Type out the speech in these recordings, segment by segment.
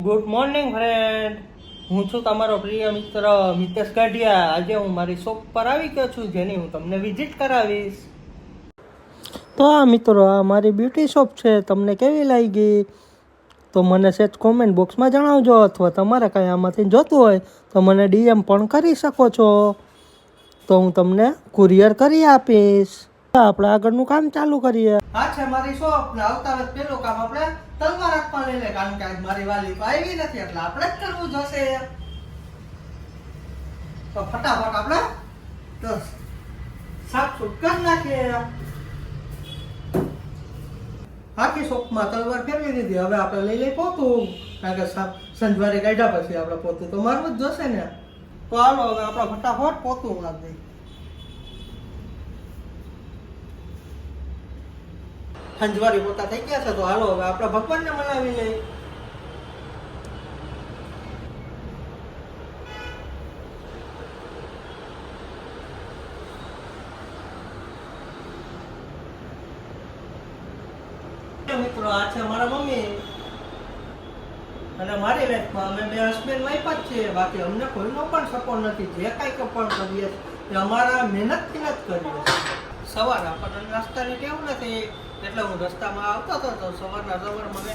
Good morning friend, હું છું તમારો પ્રિય મિત્ર મિતેશ ગાઢિયા. આજે હું મારી શોપ પર આવી ગયો છું, જેની હું તમને વિઝિટ કરાવીશ. તો આ મિત્રો, આ મારી બ્યુટી શોપ છે. તમને કેવી લાગી તો મને સેજ કોમેન્ટ બોક્સમાં જણાવજો, અથવા તમારે કાંઈ આમાંથી જોતું હોય તો મને ડીએમ પણ કરી શકો છો, તો હું તમને કુરિયર કરી આપીશ. આપણે આગળનું કામ ચાલુ કરીએ. આ છે મારી શોપ ને આવતા વખત પેલું કામ આપણે તલવાર હાથમાં લઈ લે, કારણ કે આજ મારી વાલી તો આવી નથી, એટલે આપણે જ કરવું જોશે. તો ફટાફટ આપણે તો સાફ સૂફ કરી નાખીએ. આખી શોપમાં તલવાર ફેરવી દીધી. હવે આપણે લઈ લઈ પોતું, કારણ કે સંજવારી કાઢ્યા પછી આપણે પોતું તો મારવું જ જોશે ને. તો હાલો હવે આપણે ફટાફટ પોતું નાખી દઈએ. સંજવારી પોતા થઈ ગયા છે, તો હાલો હવે આપણે ભગવાનને મનાવી લઈએ. મિત્રો, આ છે મારા મમ્મી અને મારી લાઈફમાં અમે બે હસબન્ડ વાઈફ જ છીએ. બાકી અમને કોઈનો પણ સપોર્ટ નથી. જે કાંઈ પણ કરીએ એ અમારા મહેનતથી જ કરીએ. સવારે આપણને નાસ્તાની ટેવ નથી, એટલે હું રસ્તામાં આવતો હતો તો સવારમાં મને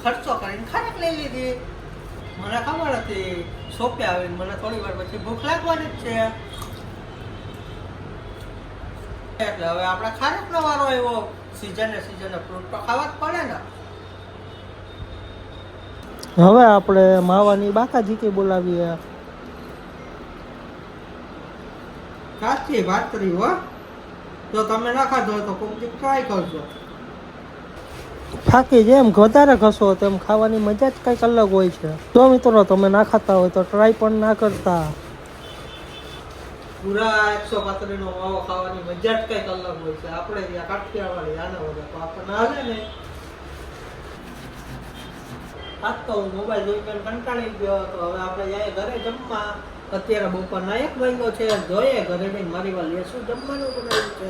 ખર્ચો કરીને ખારેક લઈ લીધી. મને ખબર હતી શોપે આવીને મને થોડી વાર પછી ભૂખ લાગવાની જ છે, એટલે હવે આપણે ખારેકનો વારો આવ્યો. સિઝને ફ્રૂટ તો ખાવા જ પડે ને. હવે આપણે માવાની બાકાજીકી બોલાવીએ. કાચી ભાખરી હો, જો તમે ના ખાધો હોય તો કોક ટ્રાય કરજો. થાકી જેમ વધારે ખસો તેમ ખાવાની મજા જ કંઈક અલગ હોય છે. જો મિત્રો તમે ના ખાતા હોય તો ટ્રાય પણ ના કરતા. પૂરા 135 નો માવો ખાવાની મજા જ કંઈક અલગ હોય છે. આપણે ત્યાં કાઠિયાવાડી આના વગર તો આપણને હાલે ને. આજ તો હું મોબાઈલ જોઈને કંટાળી ગયો, તો હવે આપણે જઈએ ઘરે જમવા. અત્યારે બપોરના 1 વાગ્યો છે. જોઈએ ઘરે જઈને મારી વાર લેશું જમવાનું બનાવ્યું છે.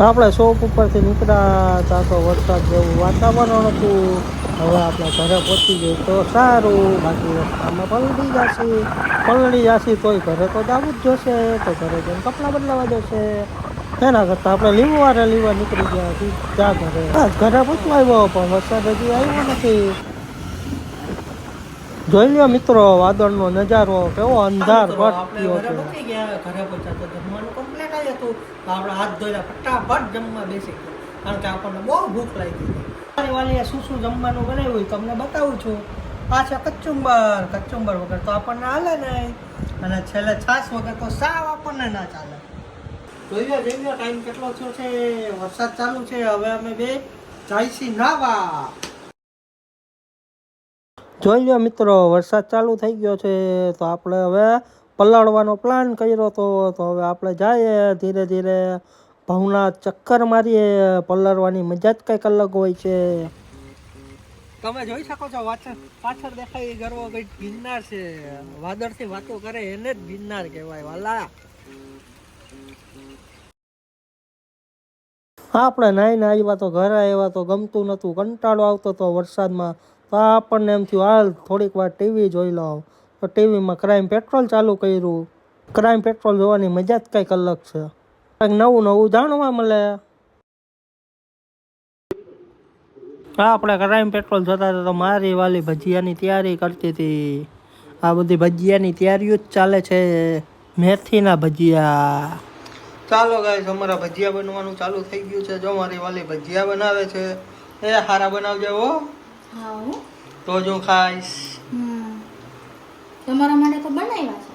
આપણે શોપ ઉપરથી નીકળ્યા તા તો વરસાદ જેવું વાતાવરણ હતું. હવે આપણે ઘરે પહોંચી ગઈ તો સારું, બાકી રસ્તામાં પલળી જશે તોય ઘરે તો જવું જ જોશે. તો ઘરે જઈને કપડાં બદલાવા જશે. એના કરતાં આપણે લીવા નીકળી ગયા ત્યાં ઘરે પહોંચવા આવ્યો, પણ વરસાદ હજી આવ્યો નથી. જોઈ લો મિત્રો, વાદળનો નજારો કેવો અંધાર પટ્યો છે. ઘરે પહોંચ્યા તો જમવાનું કમ્પ્લીટ આવ્યું હતું. તો આપણે હાથ ધોઈને ફટાફટ જમવા બેસી ગયા, કારણ કે આપણને બહુ ભૂખ લાગી હતી. મારી વાલીએ શું જમવાનું બનાવ્યું તમને બતાવું છું. આ છે કચુંબર વગર તો આપણને હાલે નહીં, અને છેલ્લે છાશ વગર તો સાવ આપણને ના ચાલે. જોઈ લો ટાઈમ કેટલો થયો છે, વરસાદ ચાલુ છે. હવે અમે બે જઈશી નાવા. જોઈ લો મિત્રો, વરસાદ ચાલુ થઈ ગયો છે, તો આપણે હવે પલાળવાનો પ્લાન કર્યો હતો. તો હવે આપણે જઈએ ધીરે ધીરે ભાવના ચક્કર મારીએ. પલાળવાની મજા જ કંઈક અલગ હોય છે. તમે જોઈ શકો છો પાછળ દેખાય ગરવો કંઈક ગિરનાર છે. વાદળથી વાતો કરે એને જ ગિરનાર કહેવાય વાલા. આપણે નાઈને આવ્યા તો ઘરે આવ્યા તો ગમતું નહોતું, કંટાળો આવતો હતો વરસાદમાં. તો આપણને એમ થયું હાલ થોડીક વાર ટીવી જોઈ લો. તો ટીવીમાં ક્રાઇમ પેટ્રોલ ચાલુ કર્યું. ક્રાઇમ પેટ્રોલ જોવાની મજા જ કંઈક અલગ છે. કંઈક નવું જાણવા મળે. આપણે ક્રાઇમ પેટ્રોલ જોતા હતા તો મારી વાલી ભજીયાની તૈયારી કરતી હતી. આ બધી ભજીયાની તૈયારીઓ જ ચાલે છે. મેથીના ભજીયા. ચાલો ગાઈસ, અમારા ભજીયા બનવાનું ચાલુ થઈ ગયું છે. જો મારી વાલી ભજીયા બનાવે છે. એ હારા બનાવજે હો. હા, તો જો ખાઈશ. તમારા માટે તો બનાવ્યા છે.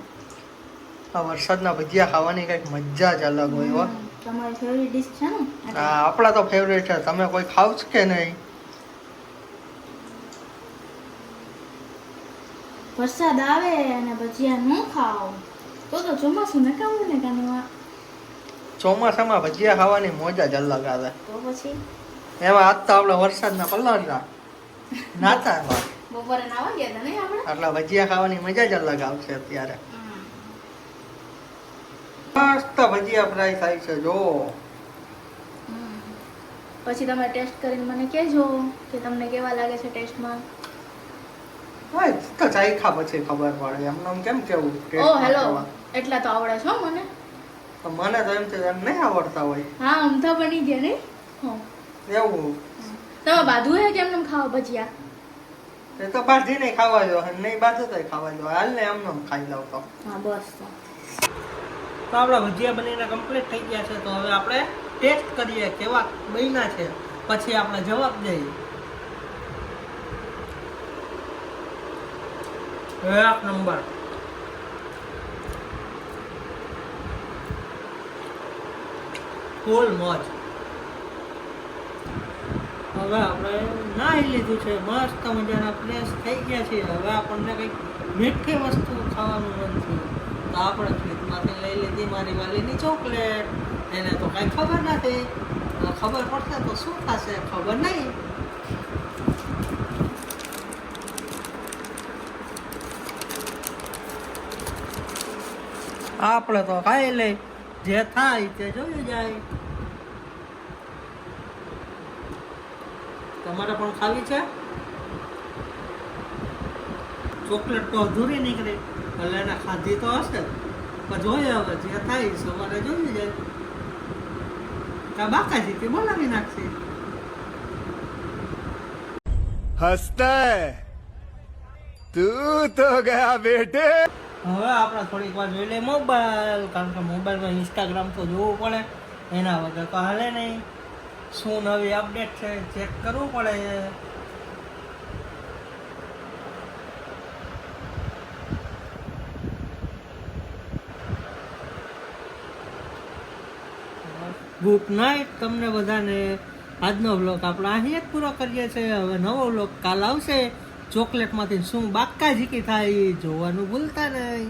આ વરસાદના ભજીયા ખાવાની કંઈક મજા જ અલગ હોય હો. તમારી ફેવરિટ ડિશ છે ને? હા, આપણા તો ફેવરેટ છે. તમે કોઈ ખાવ છો કે નહીં? વરસાદ આવે અને ભજીયા ન ખાઓ તો ચોમાસું નકામું ને કાનવા. ચોમાસામાં ભજીયા ખાવાની મોજ જ અલગ આવે. તો પછી એમાં આજ તો આપણે વરસાદના પલાળના નાતા બપોરે નાવા ગયા હતા નહીં આપણે, એટલે ભજીયા ખાવાની મજા જ અલગ આવશે અત્યારે. મસ્ત ભજીયા ફ્રાય થાય છે જો. પછી તમે ટેસ્ટ કરીને મને કહેજો કે તમને કેવા લાગે છે ટેસ્ટમાં. હા તો ચાખ્યા પછી ખબર પડે એમને આમ કેમ કેવું ઓ હેલો, એટલા તો આવડે છો મને. મને તો એમ છે એમ નહીં આવડતા હોય હા આમ તો બની ગયા ને. હા એવું. તમે બાધુ હે કેમ નમ ખાવા ભજીયા? એ તો બાજી નહીં ખાવા જો નહીં બાજુ તો ખાવા જો હાલ ને એમને આમ ખાઈ લઉં તો. હા બસ તો આપણા ભજીયા બનીને કમ્પ્લીટ થઈ ગયા છે તો હવે આપણે ટેસ્ટ કરીએ કેવા બન્યા છે પછી આપણે જવાબ દઈએ. એક નંબર. ફૂલ મોજ. હવે આપણે નાહી લીધું છે મસ્ત મજાના ફ્રેશ થઈ ગયા છે. હવે આપણને કંઈક મીઠી વસ્તુ ખાવાનું મન થયું તો આપણે ફ્રીજમાંથી લઈ લીધી મારી વાલીની ચોકલેટ. એને તો કાંઈ ખબર નથી, ખબર પડશે તો શું થશે ખબર નહીં. આપણે તો ખાઈ લઈ, જે થાય તે જોયું જાય. તમારે પણ ખાવી છે? ચોકલેટ તો અધૂરી નીકળી એટલે એને ખાધી તો હશે પણ જોઈએ હવે જે થાય સવારે જોયું જાય. બાકાજીથી બોલાવી નાખશે. हंसता है तू तो गया बेटे. હવે આપણે થોડીક વાર જોઈ લઈએ મોબાઈલ, કારણ કે મોબાઈલમાં ઇન્સ્ટાગ્રામ તો જોવું પડે, એના વગર તો હાલે નહીં. શું નવી અપડેટ છે ચેક કરવું પડે. ગુડ નાઇટ તમને બધાને. આજનો વ્લોગ આપણે અહીં જ પૂરો કરીએ છીએ. હવે નવો વ્લોગ કાલ આવશે. ચોકલેટમાંથી શું બાકાઝીકી થાય જોવાનું ભૂલતા નહીં.